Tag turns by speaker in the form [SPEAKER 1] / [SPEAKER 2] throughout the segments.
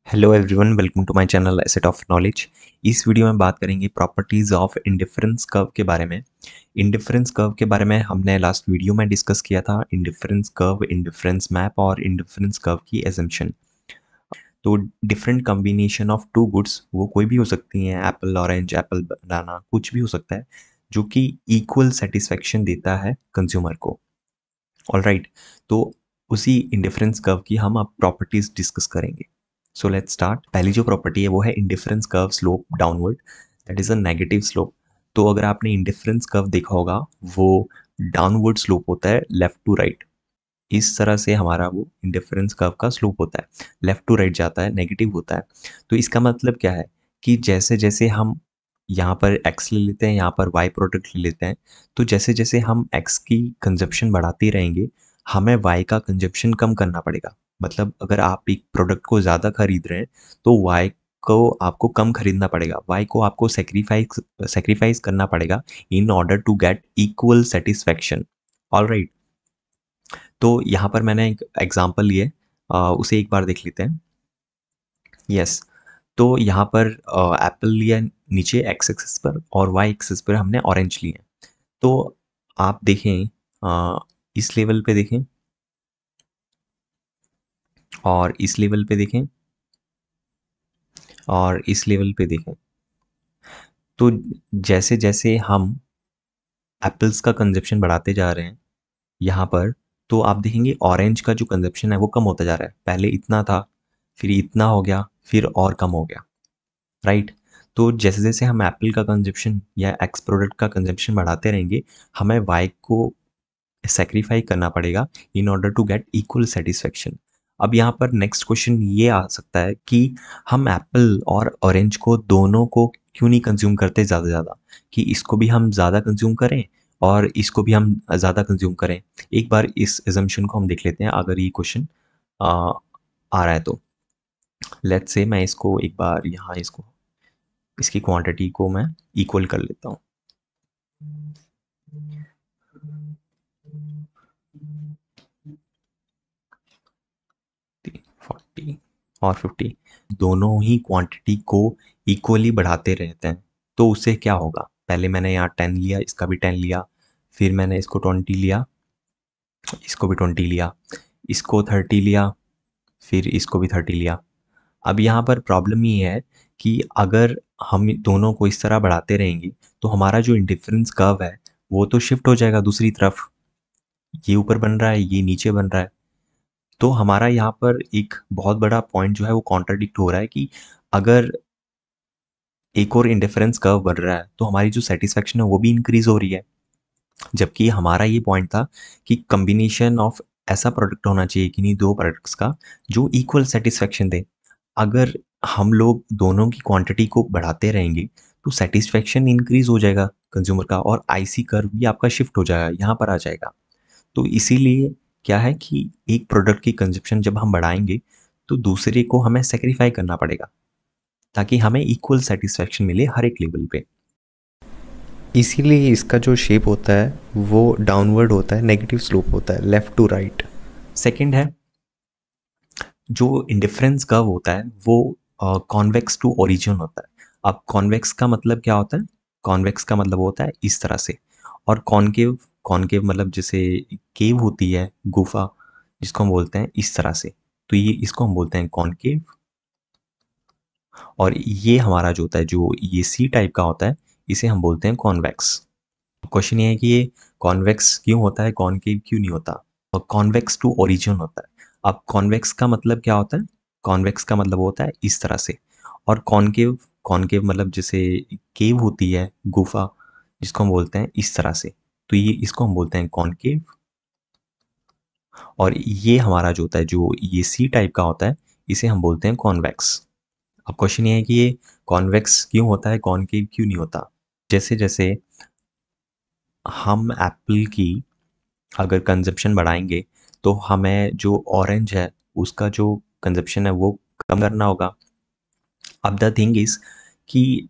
[SPEAKER 1] Hello everyone, welcome to my channel asset of knowledge. इस video में बात करेंगे प्रॉपर्टीज ऑफ इंडिफरेंस कर्व के बारे में। इंडिफरेंस कर्व के बारे में हमने लास्ट वीडियो में डिस्कस किया था, इंडिफरेंस कर्व, इंडिफरेंस मैप और इंडिफरेंस कर्व की एजम्पशन। तो different combination of two goods, वो कोई भी हो सकती हैं, एप्पल ऑरेंज, एप्पल बनाना, कुछ भी हो सकता है जो कि इक्वल सेटिस्फेक्शन देता है कंज्यूमर को। ऑलराइट, तो उसी इंडिफरेंस कर्व की हम अब प्रॉपर्टीज डिस्कस करेंगे। So let's start. पहली जो प्रॉपर्टी है वो है indifference curve slope downward, that is a negative slope. तो अगर आपने इंडिफरेंस कर्व देखा होगा, वो डाउनवर्ड स्लोप होता है लेफ्ट टू राइट। इस तरह से हमारा वो इंडिफरेंस कर्व का स्लोप होता है, लेफ्ट टू राइट जाता है, नेगेटिव होता है। तो इसका मतलब क्या है कि जैसे जैसे हम यहाँ पर x ले लेते हैं, यहाँ पर y प्रोडक्ट ले लेते हैं, तो जैसे जैसे हम x की कंजप्शन बढ़ाते रहेंगे, हमें y का कंजप्शन कम करना पड़ेगा। मतलब अगर आप एक प्रोडक्ट को ज़्यादा खरीद रहे हैं तो y को आपको कम खरीदना पड़ेगा, y को आपको सेक्रीफाइस करना पड़ेगा in order to get equal satisfaction. Alright, तो यहाँ पर मैंने एक एग्जांपल लिए, उसे एक बार देख लेते हैं। यस, तो यहाँ पर एप्पल लिया नीचे एक्स एक्सिस पर और वाई एक्सिस पर हमने ऑरेंज लिए। तो आप देखें, इस लेवल पे देखें और इस लेवल पे देखें और इस लेवल पे देखें। तो जैसे जैसे हम एप्पल्स का कंजप्शन बढ़ाते जा रहे हैं यहाँ पर, तो आप देखेंगे ऑरेंज का जो कंजप्शन है वो कम होता जा रहा है। पहले इतना था, फिर इतना हो गया, फिर और कम हो गया। राइट, तो जैसे जैसे हम एप्पल का कंजप्शन या एक्स प्रोडक्ट का कंजप्शन बढ़ाते रहेंगे, हमें वाई को सेक्रीफाई करना पड़ेगा in order to get equal satisfaction. अब यहाँ पर नेक्स्ट क्वेश्चन ये आ सकता है कि हम एप्पल और ऑरेंज को दोनों को क्यों नहीं कंज्यूम करते ज़्यादा ज़्यादा, कि इसको भी हम ज़्यादा कंज्यूम करें और इसको भी हम ज़्यादा कंज्यूम करें। एक बार इस एजम्पशन को हम देख लेते हैं, अगर ये क्वेश्चन आ रहा है तो। लेट्स से मैं इसको एक बार यहाँ इसको, इसकी क्वांटिटी को मैं इक्वल कर लेता हूँ। 40 और 50 दोनों ही क्वांटिटी को इक्वली बढ़ाते रहते हैं, तो उससे क्या होगा? पहले मैंने यहाँ 10 लिया, इसका भी 10 लिया, फिर मैंने इसको 20 लिया, इसको भी 20 लिया, इसको 30 लिया, फिर इसको भी 30 लिया। अब यहाँ पर प्रॉब्लम ये है कि अगर हम दोनों को इस तरह बढ़ाते रहेंगे तो हमारा जो इंडिफरेंस कर्व है वो तो शिफ्ट हो जाएगा दूसरी तरफ। ये ऊपर बन रहा है, ये नीचे बन रहा है। तो हमारा यहाँ पर एक बहुत बड़ा पॉइंट जो है वो कॉन्ट्राडिक्ट हो रहा है कि अगर एक और इंडिफरेंस कर्व बढ़ रहा है तो हमारी जो सेटिस्फेक्शन है वो भी इंक्रीज हो रही है। जबकि हमारा ये पॉइंट था कि कॉम्बिनेशन ऑफ ऐसा प्रोडक्ट होना चाहिए कि नहीं, दो प्रोडक्ट्स का जो इक्वल सेटिस्फेक्शन दे। अगर हम लोग दोनों की क्वांटिटी को बढ़ाते रहेंगे तो सेटिस्फेक्शन इंक्रीज हो जाएगा कंज्यूमर का, और आईसी कर्व भी आपका शिफ्ट हो जाएगा, यहाँ पर आ जाएगा। तो इसीलिए क्या है कि एक प्रोडक्ट की कंजप्शन जब हम बढ़ाएंगे तो दूसरे को हमें सेक्रीफाई करना पड़ेगा ताकि हमें इक्वल सेटिस्फेक्शन मिले हर एक लेवल पे।
[SPEAKER 2] इसीलिए इसका जो शेप होता है वो डाउनवर्ड होता है, नेगेटिव स्लोप होता है, लेफ़्ट टू राइट।
[SPEAKER 1] सेकंड है, जो इंडिफरेंस कर्व होता है वो कॉन्वेक्स टू ओरिजिन होता है। अब कॉन्वेक्स का मतलब क्या होता है? कॉन्वेक्स का मतलब होता है इस तरह से, और कॉनकेव, कॉनकेव मतलब जैसे केव होती है, गुफा, जिसको हम बोलते हैं इस तरह से। तो ये इसको हम बोलते हैं कॉनकेव। और ये हमारा जो होता है, जो ये सी टाइप का होता है, इसे हम बोलते हैं कॉन्वेक्स। क्वेश्चन ये है कि ये कॉन्वेक्स क्यों होता है, कॉनकेव क्यों नहीं होता? और कॉन्वेक्स टू ओरिजिन होता है। अब कॉन्वेक्स का मतलब क्या होता है? कॉन्वेक्स का मतलब होता है इस तरह से, और कॉनकेव, कॉनकेव मतलब जैसे केव होती है, गुफा, जिसको हम बोलते हैं इस तरह से। तो ये इसको हम बोलते हैं कॉनकेव। और ये हमारा जो होता है, जो ये सी टाइप का होता है, इसे हम बोलते हैं कॉन्वेक्स। अब क्वेश्चन ये है कि ये कॉन्वेक्स क्यों होता है, कॉनकेव क्यों नहीं होता? जैसे जैसे हम एप्पल की अगर कंजप्शन बढ़ाएंगे तो हमें जो ऑरेंज है उसका जो कंजप्शन है वो कम करना होगा। अब द थिंग इज कि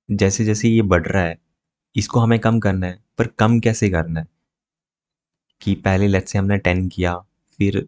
[SPEAKER 1] जैसे जैसे ये बढ़ रहा है, इसको हमें कम करना है, पर कम कैसे करना है? कि पहले लेट्स से हमने 10 किया, फिर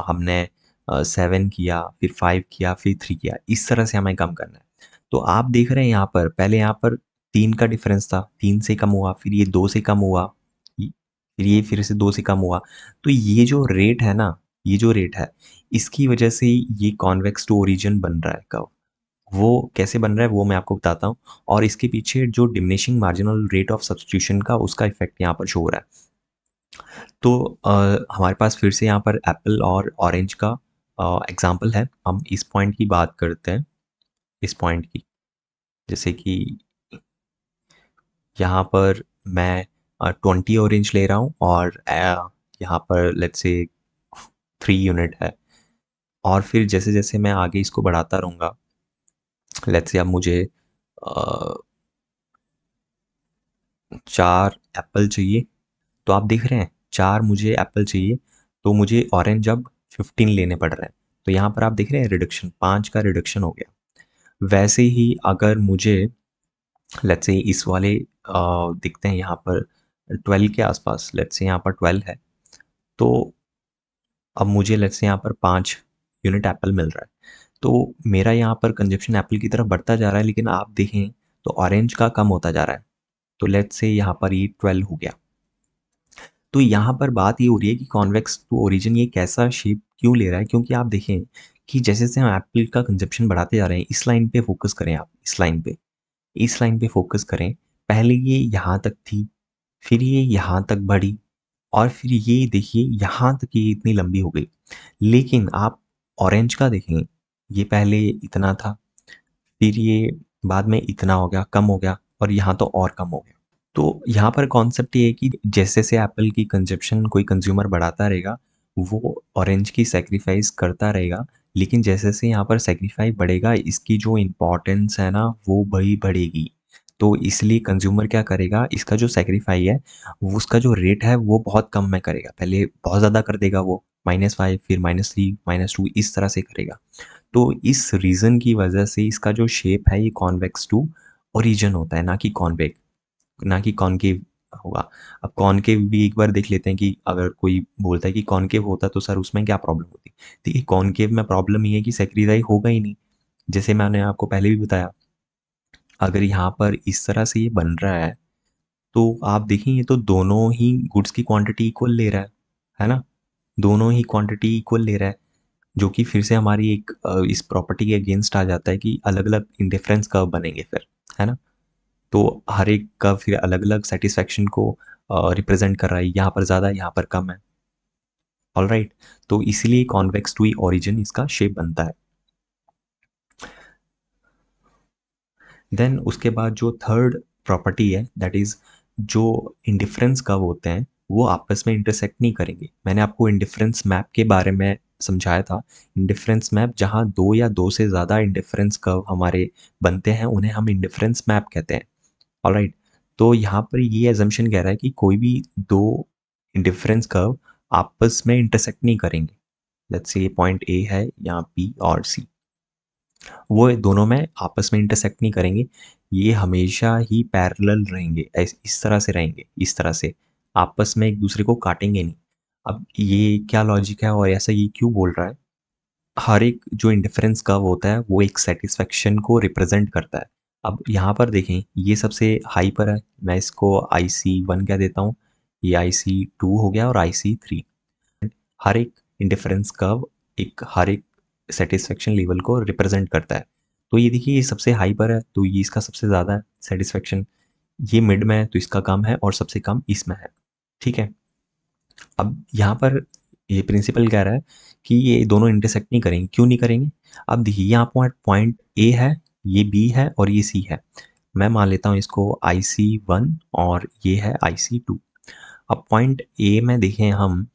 [SPEAKER 1] हमने 7 किया, फिर 5 किया, फिर 3 किया, इस तरह से हमें कम करना है। तो आप देख रहे हैं यहाँ पर, पहले यहाँ पर 3 का डिफरेंस था, 3 से कम हुआ, फिर ये 2 से कम हुआ, फिर ये फिर से 2 से कम हुआ। तो ये जो रेट है ना, ये जो रेट है, इसकी वजह से ये कॉन्वेक्स टू ओरिजिन बन रहा है कर्व। वो कैसे बन रहा है वो मैं आपको बताता हूँ, और इसके पीछे जो diminishing marginal rate of substitution का उसका इफेक्ट यहाँ पर शो हो रहा है। तो हमारे पास फिर से यहाँ पर एप्पल और ऑरेंज का एग्जांपल है। हम इस पॉइंट की बात करते हैं, इस पॉइंट की, जैसे कि यहाँ पर मैं 20 ऑरेंज ले रहा हूँ, और यहाँ पर लेट्स से 3 यूनिट है, और फिर जैसे जैसे मैं आगे इसको बढ़ाता रहूँगा, लेट्स से अब मुझे 4 एप्पल चाहिए। तो आप देख रहे हैं 4 मुझे एप्पल चाहिए, तो मुझे ऑरेंज अब 15 लेने पड़ रहे हैं। तो यहाँ पर आप देख रहे हैं रिडक्शन, 5 का रिडक्शन हो गया। वैसे ही अगर मुझे लेट्स से इस वाले दिखते हैं यहाँ पर 12 के आसपास, लेट्स से यहाँ पर 12 है, तो अब मुझे लेट्स से यहाँ पर 5 यूनिट एप्पल मिल रहा है। तो मेरा यहाँ पर कंजप्शन एप्पल की तरफ बढ़ता जा रहा है, लेकिन आप देखें तो ऑरेंज का कम होता जा रहा है। तो लेट्स से यहाँ पर ये 12 हो गया। तो यहाँ पर बात ये हो रही है कि कॉन्वेक्स टू ओरिजिन ये कैसा शेप क्यों ले रहा है, क्योंकि आप देखें कि जैसे जैसे हम एप्पल का कंजप्शन बढ़ाते जा रहे हैं, इस लाइन पे फोकस करें आप, इस लाइन पे फोकस करें। पहले ये यहाँ तक थी, फिर ये यहाँ तक बढ़ी, और फिर ये देखिए यहाँ तक ये इतनी लंबी हो गई। लेकिन आप ऑरेंज का देखें, ये पहले इतना था, फिर ये बाद में इतना हो गया, कम हो गया, और यहाँ तो और कम हो गया। तो यहाँ पर कॉन्सेप्ट ये है कि जैसे से एप्पल की कंजप्शन कोई कंज्यूमर बढ़ाता रहेगा, वो ऑरेंज की सैक्रिफाइस करता रहेगा, लेकिन जैसे से यहाँ पर सैक्रिफाइस बढ़ेगा, इसकी जो इम्पोर्टेंस है ना वो बड़ी बढ़ेगी। तो इसलिए कंज्यूमर क्या करेगा, इसका जो सैक्रिफाई है वो उसका जो रेट है वो बहुत कम में करेगा। पहले बहुत ज़्यादा कर देगा वो, -5, फिर -3, -2, इस तरह से करेगा। तो इस रीज़न की वजह से इसका जो शेप है ये कॉन्वेक्स टू ओरिजिन होता है, ना कि कॉन्वेक्स, ना कि कॉनकेव होगा। अब कॉनकेव भी एक बार देख लेते हैं कि अगर कोई बोलता है कि कॉनकेव होता तो सर उसमें क्या प्रॉब्लम होती। देखिए कॉनकेव में प्रॉब्लम ये है कि सैक्रिफाई होगा ही नहीं, जैसे मैंने आपको पहले भी बताया। अगर यहाँ पर इस तरह से ये बन रहा है, तो आप देखें ये तो दोनों ही गुड्स की क्वांटिटी इक्वल ले रहा है ना, दोनों ही क्वांटिटी इक्वल ले रहा है, जो कि फिर से हमारी एक इस प्रॉपर्टी के अगेंस्ट आ जाता है कि अलग अलग इंडिफरेंस कर्व बनेंगे फिर, है ना। तो हर एक का फिर अलग-अलग सैटिस्फैक्शन को रिप्रेजेंट कर रहा है, यहाँ पर ज़्यादा, यहाँ पर कम है। ऑलराइट, तो इसीलिए कॉन्वेक्स टू ओरिजिन इसका शेप बनता है। देन उसके बाद जो थर्ड प्रॉपर्टी है, दैट इज़ जो इंडिफरेंस कर्व होते हैं वो आपस में इंटरसेक्ट नहीं करेंगे। मैंने आपको इंडिफरेंस मैप के बारे में समझाया था। इंडिफरेंस मैप जहाँ 2 या 2 से ज़्यादा इंडिफरेंस कर्व हमारे बनते हैं, उन्हें हम इंडिफरेंस मैप कहते हैं। ऑलराइट, तो यहाँ पर ये एजम्पशन कह रहा है कि कोई भी 2 डिफरेंस कर्व आपस में इंटरसेक्ट नहीं करेंगे। लेट्स से ये पॉइंट ए है, यहाँ बी और सी, वो दोनों में आपस में इंटरसेक्ट नहीं करेंगे, ये हमेशा ही पैरेलल रहेंगे, इस तरह से रहेंगे, इस तरह से आपस में एक दूसरे को काटेंगे नहीं। अब ये क्या लॉजिक है और ऐसा ये क्यों बोल रहा है? हर एक जो इंडिफरेंस कर्व होता है वो एक सेटिस्फेक्शन को रिप्रेजेंट करता है। अब यहाँ पर देखें ये सबसे हाई पर है, मैं इसको IC1 कह देता हूँ, ये IC2 हो गया और IC3। हर एक इंडिफरेंस कर्व एक हर एक सेटिस्फेक्शन लेवल को रिप्रेजेंट करता है। तो ये देखिए ये सबसे हाई पर है तो ये इसका सबसे ज़्यादा है सेटिस्फेक्शन, ये मिड में है तो इसका कम है, और सबसे कम इसमें है। ठीक है, अब यहाँ पर ये प्रिंसिपल कह रहा है कि ये दोनों इंटरसेक्ट नहीं करेंगे। क्यों नहीं करेंगे? अब देखिए यहाँ पॉइंट ए है, ये बी है और ये सी है। मैं मान लेता हूँ इसको IC1 और ये है IC2। अब पॉइंट ए में देखें हम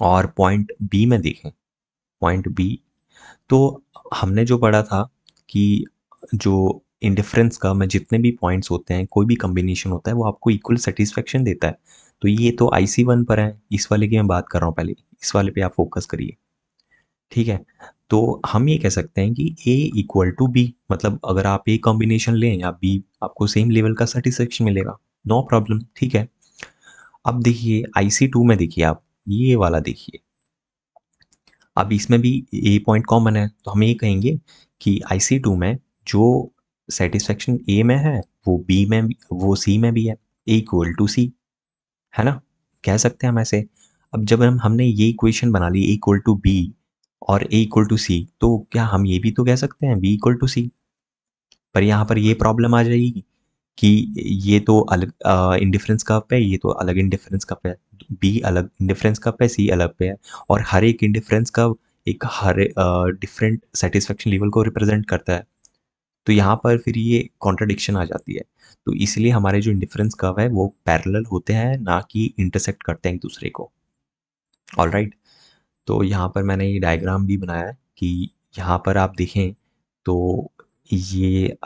[SPEAKER 1] और पॉइंट बी में देखें, पॉइंट बी, तो हमने जो पढ़ा था कि जो इंडिफरेंस का में जितने भी पॉइंट्स होते हैं, कोई भी कॉम्बिनेशन होता है वो आपको इक्वल सेटिस्फेक्शन देता है। तो ये तो IC1 पर है, इस वाले की मैं बात कर रहा हूँ, पहले इस वाले पे आप फोकस करिए। ठीक है, तो हम ये कह सकते हैं कि A इक्वल टू बी, मतलब अगर आप A कॉम्बिनेशन लें या B, आपको सेम लेवल का सेटिस्फेक्शन मिलेगा, नो प्रॉब्लम। ठीक है, अब देखिए IC2 में देखिए आप, ये वाला देखिए, अब इसमें भी ए पॉइंट कॉमन है, तो हम ये कहेंगे कि IC2 में जो सेटिस्फेक्शन ए में है वो बी में भी, वो सी में भी है, ए इक्वल टू सी, है ना, कह सकते हैं हम ऐसे। अब जब हमने ये इक्वेशन बना ली ए इक्वल टू बी और ए इक्वल टू सी, तो क्या हम ये भी तो कह सकते हैं बी इक्वल टू सी। पर यहाँ पर ये प्रॉब्लम आ जाएगी कि ये तो अलग इंडिफरेंस कर्व पे है, ये तो अलग इंडिफरेंस कर्व पे है, बी अलग इंडिफरेंस कर्व पे, सी अलग पे है, और हर एक इंडिफरेंस कर्व एक हर डिफरेंट सेटिस्फेक्शन लेवल को रिप्रेजेंट करता है। तो यहाँ पर फिर ये कॉन्ट्रडिक्शन आ जाती है। तो इसलिए हमारे जो इंडिफरेंस कर्व है वो पैरेलल होते हैं, ना कि इंटरसेक्ट करते हैं एक दूसरे को। ऑलराइट, तो यहाँ पर मैंने ये डायग्राम भी बनाया है कि यहाँ पर आप देखें तो ये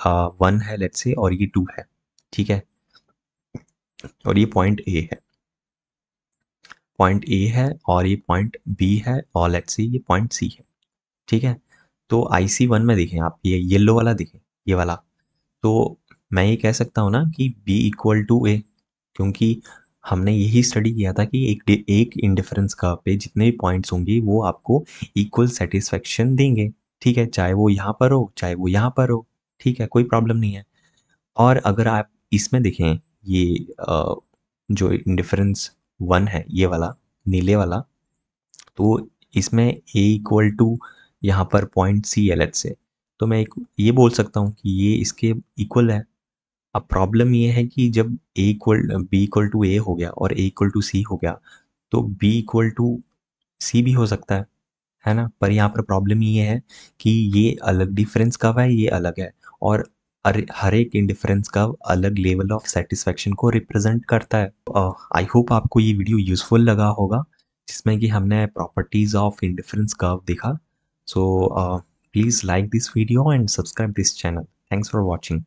[SPEAKER 1] 1 है लेट्स से, और ये 2 है, ठीक है, और ये पॉइंट ए है, पॉइंट ए है, और ये पॉइंट बी है, और लेट्स से ये पॉइंट सी है, ठीक है। तो IC1 में देखें आप, ये येलो वाला देखें, ये वाला, तो मैं ये कह सकता हूँ ना कि बी इक्वल टू ए, क्योंकि हमने यही स्टडी किया था कि एक इंडिफरेंस कर्व पे जितने भी पॉइंट्स होंगे वो आपको इक्वल सेटिस्फेक्शन देंगे, ठीक है, चाहे वो यहाँ पर हो चाहे वो यहाँ पर हो, ठीक है, कोई प्रॉब्लम नहीं है। और अगर आप इसमें देखें, ये जो इंडिफरेंस 1 है, ये वाला नीले वाला, तो इसमें ए इक्वल टू यहाँ पर पॉइंट सी है लेट्स से, तो मैं एक ये बोल सकता हूँ कि ये इसके इक्वल है। अब प्रॉब्लम ये है कि जब बी इक्वल टू ए हो गया और ए इक्वल टू सी हो गया, तो बी इक्वल टू सी भी हो सकता है ना। पर यहाँ पर प्रॉब्लम ये है कि ये अलग डिफरेंस कर्व है, ये अलग है, और हर एक इंडिफरेंस कर्व अलग लेवल ऑफ सेटिस्फेक्शन को रिप्रेजेंट करता है। आई होप आपको ये वीडियो यूजफुल लगा होगा, जिसमें कि हमने प्रॉपर्टीज ऑफ इंडिफरेंस कर्व देखा। So please like this video and subscribe this channel. Thanks for watching.